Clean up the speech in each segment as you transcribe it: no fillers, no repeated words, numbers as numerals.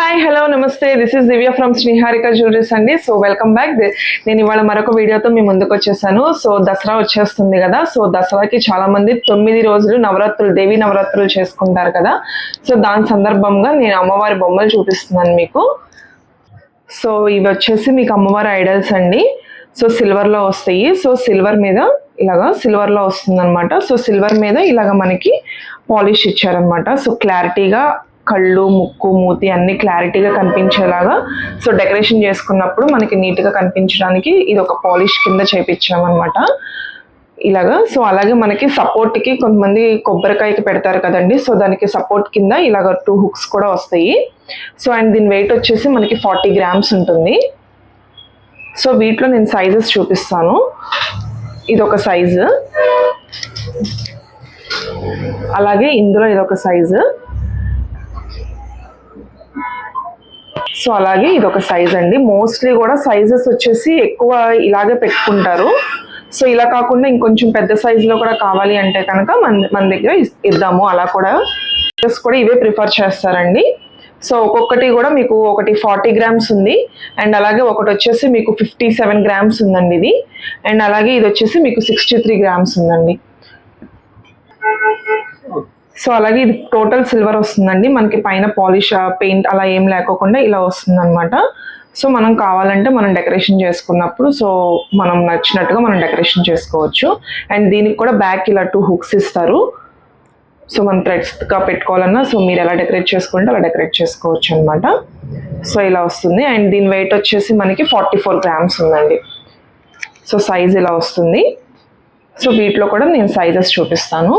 Hi hello నమస్తే this is Divya from Sriharika jewelleries అండి. So welcome back. నేను ఇవాళ మరొక వీడియోతో మీ ముందుకు వచ్చేసాను. సో దసరా వచ్చేస్తుంది కదా. సో దసరాకి చాలా మంది 9 రోజులు నవరాత్రులు, దేవీ నవరాత్రులు చేసుకుంటారు కదా. సో దాని సందర్భంగా నేను అమ్మవారి బొమ్మలు చూపిస్తున్నాను మీకు. సో ఇవి వచ్చేసి మీకు అమ్మవారి ఐడల్స్ అండి. సో సిల్వర్లో వస్తాయి. సో సిల్వర్ మీద ఇలాగా సిల్వర్లో వస్తుంది అనమాట. సో సిల్వర్ మీద ఇలాగ మనకి పాలిష్ ఇచ్చారనమాట. సో క్లారిటీగా కళ్ళు, ముక్కు, మూతి అన్ని క్లారిటీగా కనిపించేలాగా సో డెకరేషన్ చేసుకున్నప్పుడు మనకి నీట్గా కనిపించడానికి ఇది ఒక పాలిష్ కింద చేయించామన్నమాట ఇలాగా. సో అలాగే మనకి సపోర్ట్కి కొంతమంది కొబ్బరికాయకి పెడతారు కదండి. సో దానికి సపోర్ట్ కింద ఇలాగ 2 హుక్స్ కూడా వస్తాయి. సో అండ్ దీని వెయిట్ వచ్చేసి మనకి 40 grams ఉంటుంది. సో వీటిలో నేను సైజెస్ చూపిస్తాను. ఇదొక సైజు, అలాగే ఇందులో ఇదొక సైజు, సో అలాగే ఇదొక సైజ్ అండి. మోస్ట్లీ కూడా సైజెస్ వచ్చేసి ఎక్కువ ఇలాగే పెట్టుకుంటారు. సో ఇలా కాకుండా ఇంకొంచెం పెద్ద సైజులో కూడా కావాలి అంటే కనుక మన దగ్గర ఇద్దాము. అలా కూడా ఇవే ప్రిఫర్ చేస్తారండి. సో ఒక్కొక్కటి కూడా మీకు ఒకటి 40 grams ఉంది, అండ్ అలాగే ఒకటి వచ్చేసి మీకు 57 grams ఉందండి ఇది, అండ్ అలాగే ఇది వచ్చేసి మీకు 63 grams ఉందండి. సో అలాగే ఇది టోటల్ సిల్వర్ వస్తుందండి. మనకి పైన పాలిష్, పెయింట్ అలా ఏం లేకోకుండా ఇలా వస్తుంది అనమాట. సో మనం కావాలంటే మనం డెకరేషన్ చేసుకున్నప్పుడు సో మనం నచ్చినట్టుగా మనం డెకరేషన్ చేసుకోవచ్చు. అండ్ దీనికి కూడా బ్యాక్ ఇలా 2 హుక్స్ ఇస్తారు. సో మనం థ్రెడ్స్గా పెట్టుకోవాలన్నా సో మీరు ఎలా డెకరేట్ చేసుకుంటే అలా డెకరేట్ చేసుకోవచ్చు అనమాట. సో ఇలా వస్తుంది. అండ్ దీని వెయిట్ వచ్చేసి మనకి 44 grams ఉందండి. సో సైజ్ ఇలా వస్తుంది. సో వీటిలో కూడా నేను సైజెస్ చూపిస్తాను.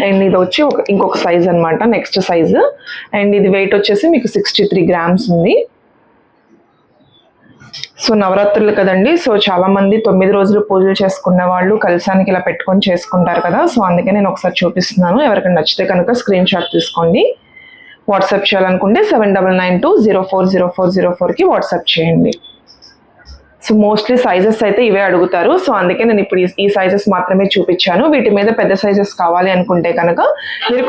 అండ్ ఇది వచ్చి ఇంకొక సైజ్ అనమాట, నెక్స్ట్ సైజు. అండ్ ఇది వెయిట్ వచ్చేసి మీకు 63 grams ఉంది. సో నవరాత్రులు కదండి. సో చాలా మంది 9 రోజులు పూజలు చేసుకునే వాళ్ళు కలశానికి ఇలా పెట్టుకొని చేసుకుంటారు కదా. సో అందుకే నేను ఒకసారి చూపిస్తున్నాను. ఎవరికైనా నచ్చితే కనుక స్క్రీన్ షాట్ తీసుకోండి. వాట్సాప్ చేయాలనుకుంటే 7992040404కి వాట్సాప్ చేయండి. సో మోస్ట్లీ సైజెస్ అయితే ఇవే అడుగుతారు. సో అందుకే నేను ఇప్పుడు ఈ సైజెస్ మాత్రమే చూపించాను. వీటి మీద పెద్ద సైజెస్ కావాలి అనుకుంటే కనుక మీరు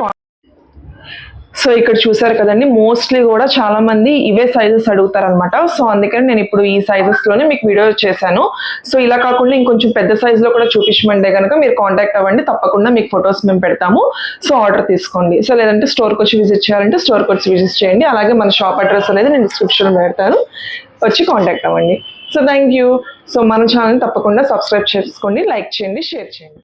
సో ఇక్కడ చూసారు కదండి, మోస్ట్లీ కూడా చాలా మంది ఇవే సైజెస్ అడుగుతారు అనమాట. సో అందుకని నేను ఇప్పుడు ఈ సైజెస్లోనే మీకు వీడియో చేశాను. సో ఇలా కాకుండా ఇంకొంచెం పెద్ద సైజులో కూడా చూపించమంటే కనుక మీరు కాంటాక్ట్ అవ్వండి. తప్పకుండా మీకు ఫొటోస్ మేము పెడతాము. సో ఆర్డర్ తీసుకోండి. సో లేదంటే స్టోర్కి వచ్చి విజిట్ చేయాలంటే స్టోర్కి వచ్చి విజిట్ చేయండి. అలాగే మన షాప్ అడ్రస్ అనేది నేను డిస్క్రిప్షన్లో పెడతాను, వచ్చి కాంటాక్ట్ అవ్వండి. So thank you. సో మన ఛానల్ తప్పకుండా సబ్స్క్రైబ్ చేసుకోండి, లైక్ చేయండి, షేర్ చేయండి.